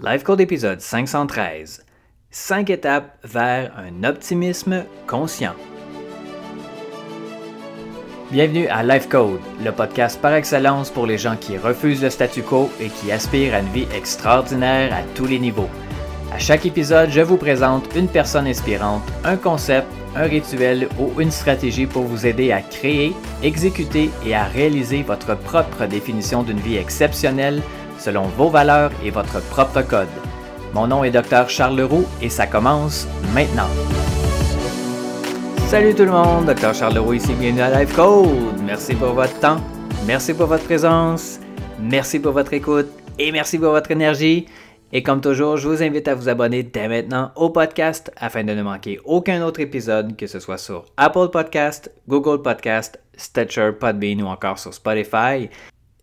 Life Code épisode 513. 5 étapes vers un optimisme conscient. Bienvenue à Life Code, le podcast par excellence pour les gens qui refusent le statu quo et qui aspirent à une vie extraordinaire à tous les niveaux. À chaque épisode, je vous présente une personne inspirante, un concept, un rituel ou une stratégie pour vous aider à créer, exécuter et à réaliser votre propre définition d'une vie exceptionnelle selon vos valeurs et votre propre code. Mon nom est Dr. Charles Leroux et ça commence maintenant. Salut tout le monde, Dr. Charles Leroux ici, bienvenue à Life Code. Merci pour votre temps, merci pour votre présence, merci pour votre écoute et merci pour votre énergie. Et comme toujours, je vous invite à vous abonner dès maintenant au podcast afin de ne manquer aucun autre épisode, que ce soit sur Apple Podcast, Google Podcast, Stitcher, Podbean ou encore sur Spotify.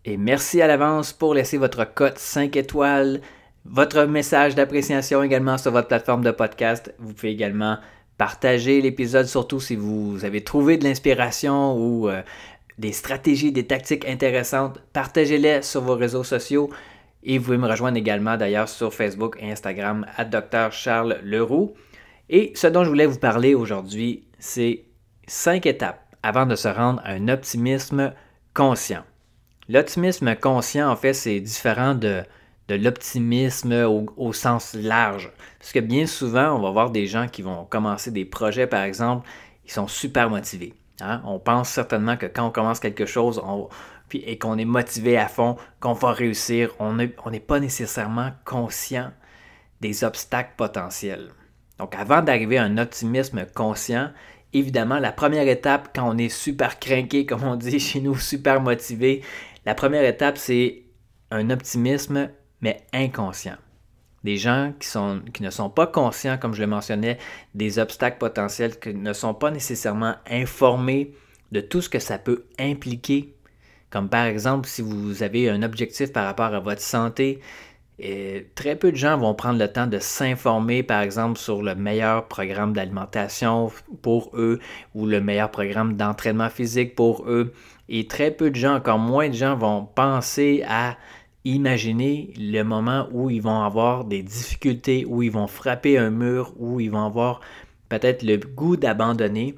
Et merci à l'avance pour laisser votre cote 5 étoiles, votre message d'appréciation également sur votre plateforme de podcast. Vous pouvez également partager l'épisode, surtout si vous avez trouvé de l'inspiration ou des stratégies, des tactiques intéressantes. Partagez-les sur vos réseaux sociaux. Et vous pouvez me rejoindre également d'ailleurs sur Facebook et Instagram à Dr. Charles Leroux. Et ce dont je voulais vous parler aujourd'hui, c'est 5 étapes avant de se rendre à un optimisme conscient. L'optimisme conscient, en fait, c'est différent de l'optimisme au sens large. Parce que bien souvent, on va voir des gens qui vont commencer des projets, par exemple, ils sont super motivés. Hein? On pense certainement que quand on commence quelque chose et qu'on est motivé à fond, qu'on va réussir, on n'est pas nécessairement conscient des obstacles potentiels. Donc, avant d'arriver à un optimisme conscient, évidemment, la première étape, quand on est super craqué, comme on dit chez nous, super motivé, la première étape, c'est un optimisme, mais inconscient. Des gens qui ne sont pas conscients, comme je le mentionnais, des obstacles potentiels, qui ne sont pas nécessairement informés de tout ce que ça peut impliquer. Comme par exemple, si vous avez un objectif par rapport à votre santé, très peu de gens vont prendre le temps de s'informer, par exemple, sur le meilleur programme d'alimentation pour eux ou le meilleur programme d'entraînement physique pour eux. Et très peu de gens, encore moins de gens, vont penser à imaginer le moment où ils vont avoir des difficultés, où ils vont frapper un mur, où ils vont avoir peut-être le goût d'abandonner.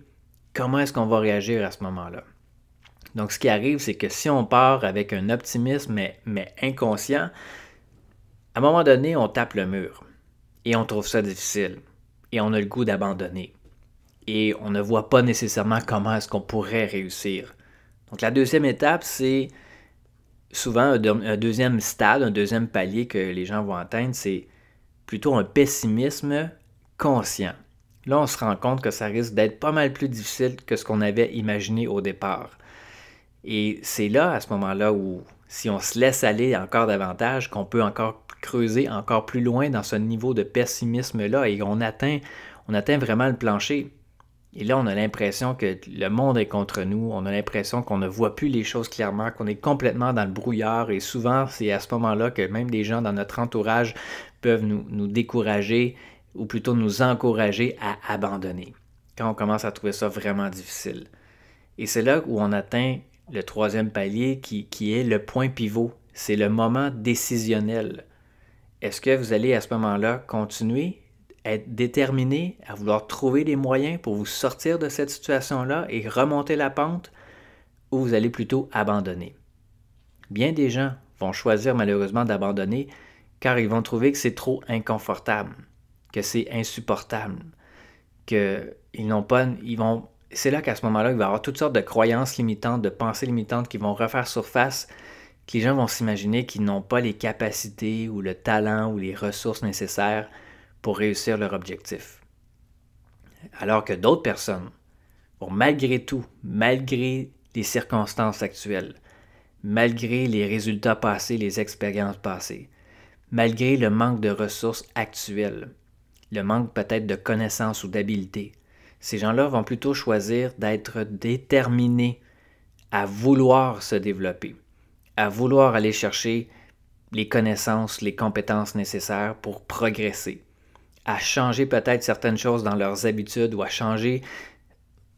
Comment est-ce qu'on va réagir à ce moment-là? Donc, ce qui arrive, c'est que si on part avec un optimisme, mais inconscient, à un moment donné, on tape le mur et on trouve ça difficile et on a le goût d'abandonner et on ne voit pas nécessairement comment est-ce qu'on pourrait réussir. Donc, la deuxième étape, c'est souvent un deuxième stade, un deuxième palier que les gens vont atteindre, c'est plutôt un pessimisme conscient. Là, on se rend compte que ça risque d'être pas mal plus difficile que ce qu'on avait imaginé au départ. Et c'est là, à ce moment-là, où si on se laisse aller encore davantage, qu'on peut encore creuser encore plus loin dans ce niveau de pessimisme-là et on atteint vraiment le plancher. Et là, on a l'impression que le monde est contre nous, on a l'impression qu'on ne voit plus les choses clairement, qu'on est complètement dans le brouillard et souvent, c'est à ce moment-là que même des gens dans notre entourage peuvent nous décourager ou plutôt nous encourager à abandonner quand on commence à trouver ça vraiment difficile. Et c'est là où on atteint le troisième palier qui est le point pivot. C'est le moment décisionnel. Est-ce que vous allez à ce moment-là continuer à être déterminé à vouloir trouver des moyens pour vous sortir de cette situation-là et remonter la pente ou vous allez plutôt abandonner? Bien des gens vont choisir malheureusement d'abandonner car ils vont trouver que c'est trop inconfortable, que c'est insupportable, c'est là qu'à ce moment-là, il va y avoir toutes sortes de croyances limitantes, de pensées limitantes qui vont refaire surface, que les gens vont s'imaginer qu'ils n'ont pas les capacités ou le talent ou les ressources nécessaires pour réussir leur objectif. Alors que d'autres personnes vont malgré tout, malgré les circonstances actuelles, malgré les résultats passés, les expériences passées, malgré le manque de ressources actuelles, le manque peut-être de connaissances ou d'habiletés, ces gens-là vont plutôt choisir d'être déterminés à vouloir se développer, à vouloir aller chercher les connaissances, les compétences nécessaires pour progresser, à changer peut-être certaines choses dans leurs habitudes ou à changer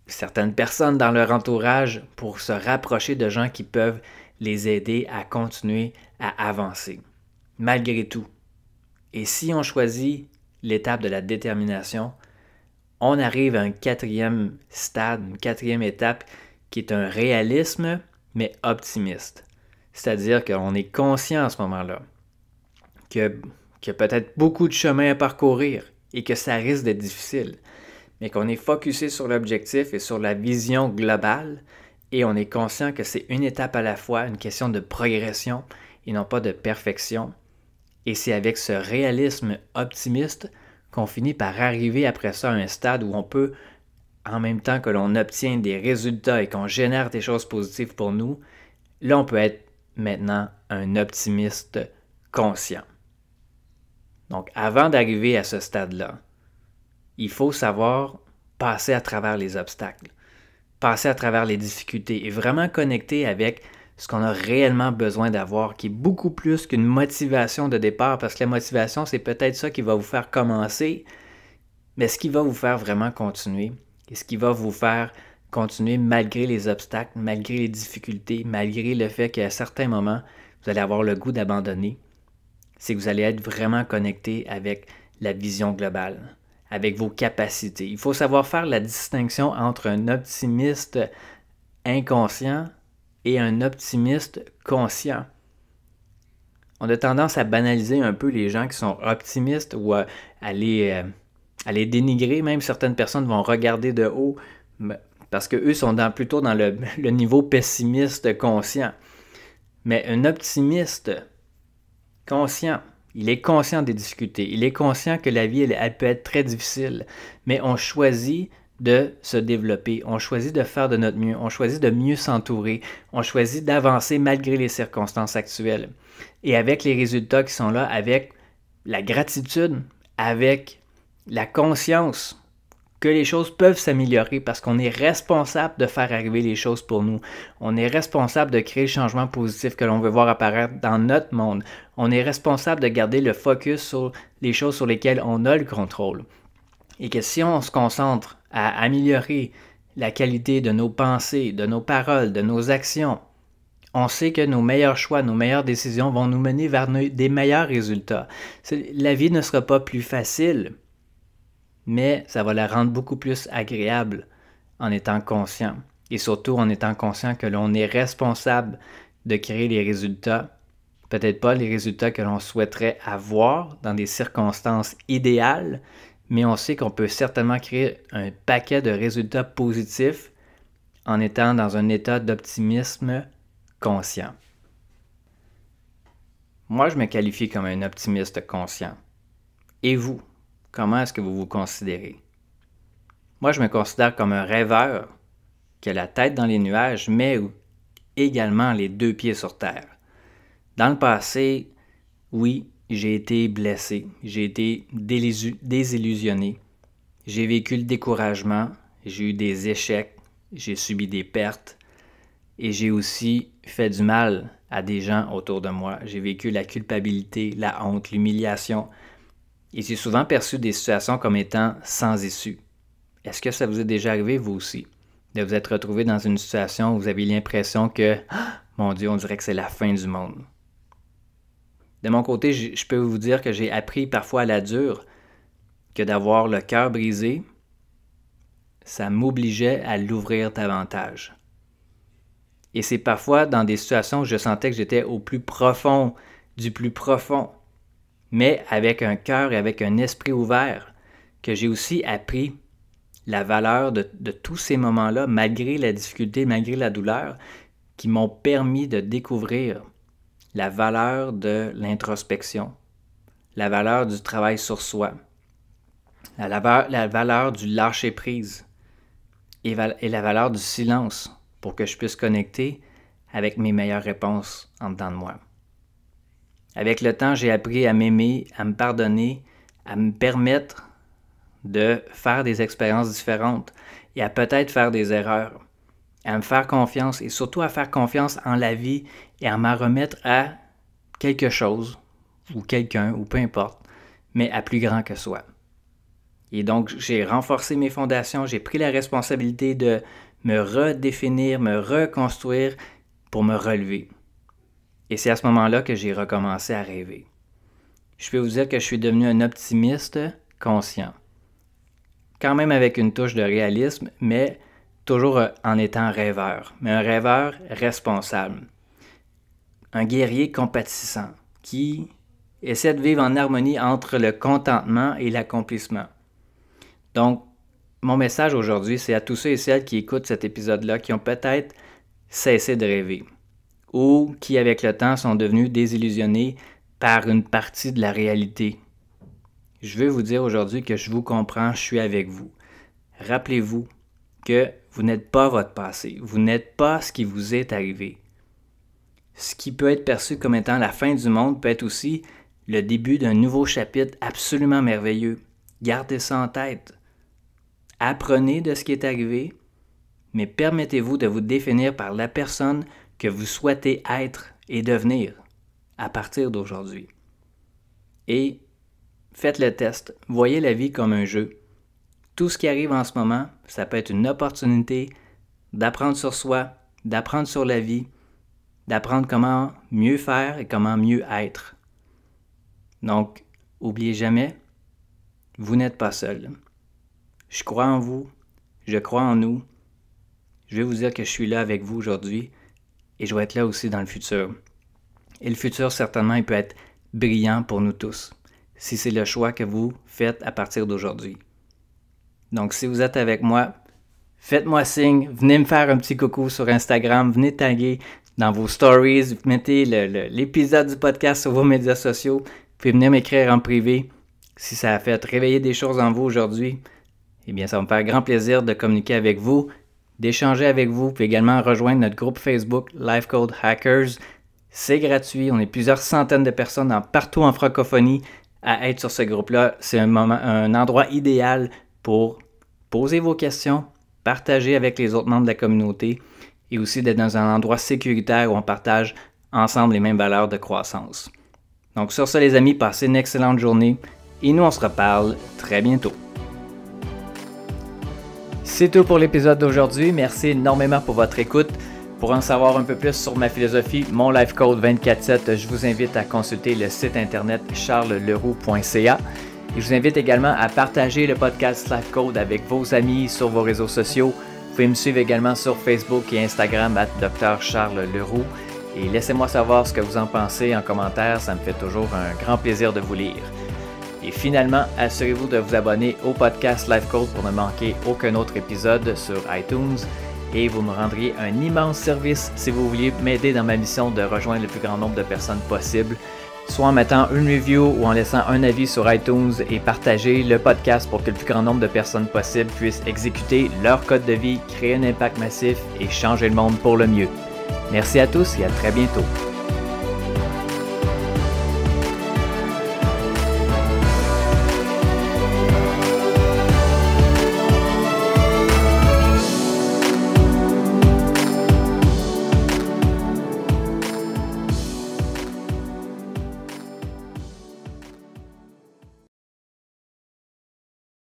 certaines personnes dans leur entourage pour se rapprocher de gens qui peuvent les aider à continuer à avancer. Malgré tout, Et si on choisit l'étape de la détermination, on arrive à un quatrième stade, une quatrième étape qui est un réalisme, mais optimiste. C'est-à-dire qu'on est conscient à ce moment-là qu'il y a peut-être beaucoup de chemin à parcourir et que ça risque d'être difficile, mais qu'on est focusé sur l'objectif et sur la vision globale et on est conscient que c'est une étape à la fois, une question de progression et non pas de perfection. Et c'est avec ce réalisme optimiste qu'on finit par arriver après ça à un stade où on peut, en même temps que l'on obtient des résultats et qu'on génère des choses positives pour nous, là on peut être maintenant un optimiste conscient. Donc avant d'arriver à ce stade-là, il faut savoir passer à travers les obstacles, passer à travers les difficultés et vraiment connecter avec ce qu'on a réellement besoin d'avoir, qui est beaucoup plus qu'une motivation de départ, parce que la motivation, c'est peut-être ça qui va vous faire commencer, mais ce qui va vous faire vraiment continuer, et ce qui va vous faire continuer malgré les obstacles, malgré les difficultés, malgré le fait qu'à certains moments, vous allez avoir le goût d'abandonner, c'est que vous allez être vraiment connecté avec la vision globale, avec vos capacités. Il faut savoir faire la distinction entre un optimiste inconscient et un optimiste conscient. On a tendance à banaliser un peu les gens qui sont optimistes ou à les dénigrer. Même certaines personnes vont regarder de haut parce qu'eux sont plutôt dans le niveau pessimiste conscient. Mais un optimiste conscient, il est conscient des difficultés. Il est conscient que la vie, elle peut être très difficile. Mais on choisit de se développer, on choisit de faire de notre mieux, on choisit de mieux s'entourer, on choisit d'avancer malgré les circonstances actuelles. Et avec les résultats qui sont là, avec la gratitude, avec la conscience que les choses peuvent s'améliorer parce qu'on est responsable de faire arriver les choses pour nous. On est responsable de créer le changement positif que l'on veut voir apparaître dans notre monde. On est responsable de garder le focus sur les choses sur lesquelles on a le contrôle. Et que si on se concentre à améliorer la qualité de nos pensées, de nos paroles, de nos actions, on sait que nos meilleurs choix, nos meilleures décisions vont nous mener vers des meilleurs résultats. La vie ne sera pas plus facile, mais ça va la rendre beaucoup plus agréable en étant conscient. Et surtout en étant conscient que l'on est responsable de créer les résultats, peut-être pas les résultats que l'on souhaiterait avoir dans des circonstances idéales, mais on sait qu'on peut certainement créer un paquet de résultats positifs en étant dans un état d'optimisme conscient. Moi, je me qualifie comme un optimiste conscient. Et vous, comment est-ce que vous vous considérez? Moi, je me considère comme un rêveur qui a la tête dans les nuages, mais également les deux pieds sur terre. Dans le passé, oui, j'ai été blessé, j'ai été désillusionné, j'ai vécu le découragement, j'ai eu des échecs, j'ai subi des pertes et j'ai aussi fait du mal à des gens autour de moi. J'ai vécu la culpabilité, la honte, l'humiliation et j'ai souvent perçu des situations comme étant sans issue. Est-ce que ça vous est déjà arrivé, vous aussi, de vous être retrouvé dans une situation où vous avez l'impression que « Mon Dieu, on dirait que c'est la fin du monde ». De mon côté, je peux vous dire que j'ai appris parfois à la dure que d'avoir le cœur brisé, ça m'obligeait à l'ouvrir davantage. Et c'est parfois dans des situations où je sentais que j'étais au plus profond du plus profond, mais avec un cœur et avec un esprit ouvert, que j'ai aussi appris la valeur de tous ces moments-là, malgré la difficulté, malgré la douleur, qui m'ont permis de découvrir la valeur de l'introspection, la valeur du travail sur soi, la valeur du lâcher-prise et la valeur du silence pour que je puisse connecter avec mes meilleures réponses en dedans de moi. Avec le temps, j'ai appris à m'aimer, à me pardonner, à me permettre de faire des expériences différentes et à peut-être faire des erreurs, à me faire confiance et surtout à faire confiance en la vie et à m'en remettre à quelque chose ou quelqu'un ou peu importe, mais à plus grand que soi. Et donc, j'ai renforcé mes fondations, j'ai pris la responsabilité de me redéfinir, me reconstruire pour me relever. Et c'est à ce moment-là que j'ai recommencé à rêver. je peux vous dire que je suis devenu un optimiste conscient. Quand même avec une touche de réalisme, mais toujours en étant rêveur. Mais un rêveur responsable. Un guerrier compatissant qui essaie de vivre en harmonie entre le contentement et l'accomplissement. Donc, mon message aujourd'hui, c'est à tous ceux et celles qui écoutent cet épisode-là, qui ont peut-être cessé de rêver ou qui, avec le temps, sont devenus désillusionnés par une partie de la réalité. Je veux vous dire aujourd'hui que je vous comprends, je suis avec vous. Rappelez-vous que vous n'êtes pas votre passé, vous n'êtes pas ce qui vous est arrivé. Ce qui peut être perçu comme étant la fin du monde peut être aussi le début d'un nouveau chapitre absolument merveilleux. Gardez ça en tête. Apprenez de ce qui est arrivé, mais permettez-vous de vous définir par la personne que vous souhaitez être et devenir à partir d'aujourd'hui. Et faites le test, voyez la vie comme un jeu. Tout ce qui arrive en ce moment, ça peut être une opportunité d'apprendre sur soi, d'apprendre sur la vie, d'apprendre comment mieux faire et comment mieux être. Donc, n'oubliez jamais, vous n'êtes pas seul. Je crois en vous, je crois en nous. Je vais vous dire que je suis là avec vous aujourd'hui et je vais être là aussi dans le futur. Et le futur, certainement, il peut être brillant pour nous tous, si c'est le choix que vous faites à partir d'aujourd'hui. Donc, si vous êtes avec moi, faites-moi signe, venez me faire un petit coucou sur Instagram, venez taguer dans vos stories, mettez l'épisode du podcast sur vos médias sociaux, vous pouvez venir m'écrire en privé. Si ça a fait réveiller des choses en vous aujourd'hui, eh bien, ça va me faire grand plaisir de communiquer avec vous, d'échanger avec vous. Vous pouvez également rejoindre notre groupe Facebook Life Code Hackers. C'est gratuit, on est plusieurs centaines de personnes partout en francophonie à être sur ce groupe-là. C'est un endroit idéal pour poser vos questions, partager avec les autres membres de la communauté et aussi d'être dans un endroit sécuritaire où on partage ensemble les mêmes valeurs de croissance. Donc sur ça les amis, passez une excellente journée et nous on se reparle très bientôt. C'est tout pour l'épisode d'aujourd'hui. Merci énormément pour votre écoute. Pour en savoir un peu plus sur ma philosophie, mon Life Code 24/7, je vous invite à consulter le site internet charlesleroux.ca. Et je vous invite également à partager le podcast Life Code avec vos amis sur vos réseaux sociaux. Vous pouvez me suivre également sur Facebook et Instagram @Dr Charles Leroux. Et laissez-moi savoir ce que vous en pensez en commentaire, ça me fait toujours un grand plaisir de vous lire. Et finalement, assurez-vous de vous abonner au podcast Life Code pour ne manquer aucun autre épisode sur iTunes. Et vous me rendriez un immense service si vous vouliez m'aider dans ma mission de rejoindre le plus grand nombre de personnes possible, soit en mettant une review ou en laissant un avis sur iTunes et partager le podcast pour que le plus grand nombre de personnes possible puissent exécuter leur code de vie, créer un impact massif et changer le monde pour le mieux. Merci à tous et à très bientôt.